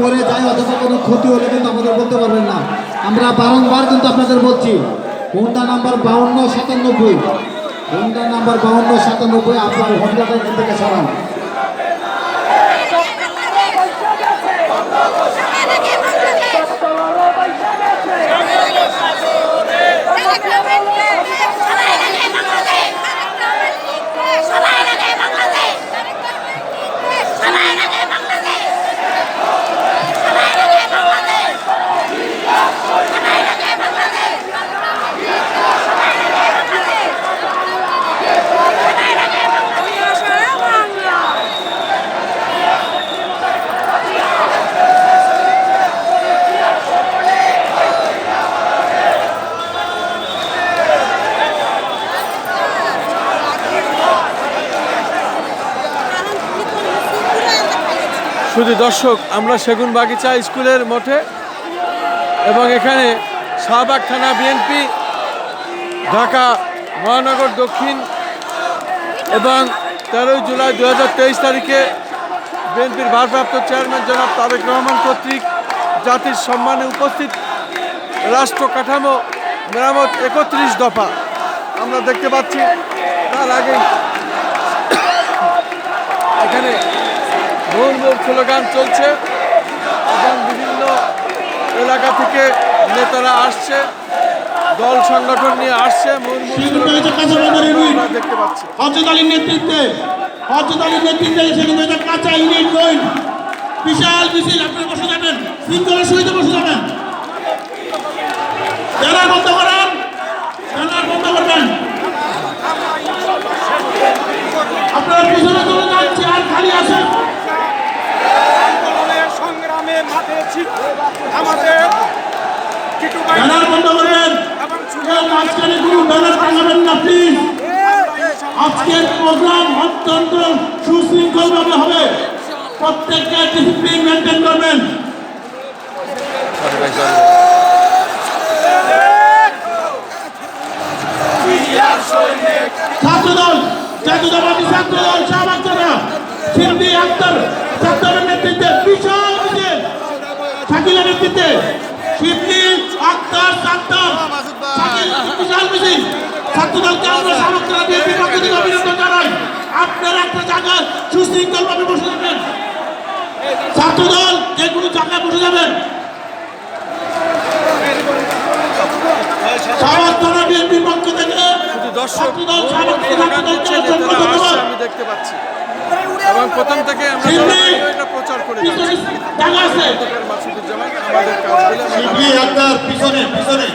পরে যাই অথবা কোনো ক্ষতি হলে কিন্তু আমাদের বলতে পারবেন না। আমরা বারংবার কিন্তু আপনাদের বলছি হোন্ডা নাম্বার 5297, হোন্ডা নাম্বার 5297 আপনার হোন্ডাটা এখান থেকে সরান। শুধু দর্শক, আমরা সেগুনবাগিচা স্কুলের মাঠে এবং এখানে শাহবাগ থানা বিএনপি, ঢাকা মহানগর দক্ষিণ এবং 13 জুলাই 2023 তারিখে বিএনপির ভারপ্রাপ্ত চেয়ারম্যান জনাব তারেক রহমান কর্তৃক জাতির সম্মানে উপস্থিত রাষ্ট্র কাঠামো মেরামত 31 দফা আমরা দেখতে পাচ্ছি। তার আগে এখানে মুহুর্মুহু স্লোগান চলছে এবং বিভিন্ন এলাকা থেকে নেতারা আসছে, দল সংগঠন নিয়ে আসছে। দেখতে পাচ্ছি হযরত আলীর নেতৃত্বে কাঁচা ইউনিট জয়েন বিশাল মিছিল। আপনারা বসে যাবেন, শৃঙ্খলার সহিত বসে যাবেন। ব্যানার বন্ধ করেন, ব্যানার বন্ধ করবেন। আপনারা পিছনে চলে যান, চেয়ার খালি আছে। ব্যানার বন্ধ করবেন, মাঝখানে কোনো ব্যানার টাঙাবেন না প্লিজ। আজকের প্রোগ্রাম অত্যন্ত সুশৃঙ্খল ভাবে হবে, প্রত্যেককে ডিসিপ্লিন মেনটেন করবেন। ছাত্রদল, জাতীয়তাবাদী ছাত্রদল, শাহবাগ থানা, সিদ্দিক আক্তার ছাত্রদের নেতৃত্বে বিশাল মিছিল, শাকিলের নেতৃত্বে সিদ্দিক আক্তার বিশাল মিছিল। ছাত্রদলকে আমরা শাহবাগ থানা বিএনপির পক্ষ থেকে অভিনন্দন জানাই। আপনারা একটা জায়গায় সুশৃঙ্খল ভাবে বসে যাবেন। ছাত্রদল যে কোনো জায়গায় বসে যাবেন। শাহবাগ থানা বিএনপির পক্ষ থেকে দর্শক আমি দেখতে পাচ্ছি এবং প্রথম থেকে আমরা এটা প্রচার করেছি। জায়গা আছে মাসুদুজ্জামান আমাদের কাজ বলে পিছনে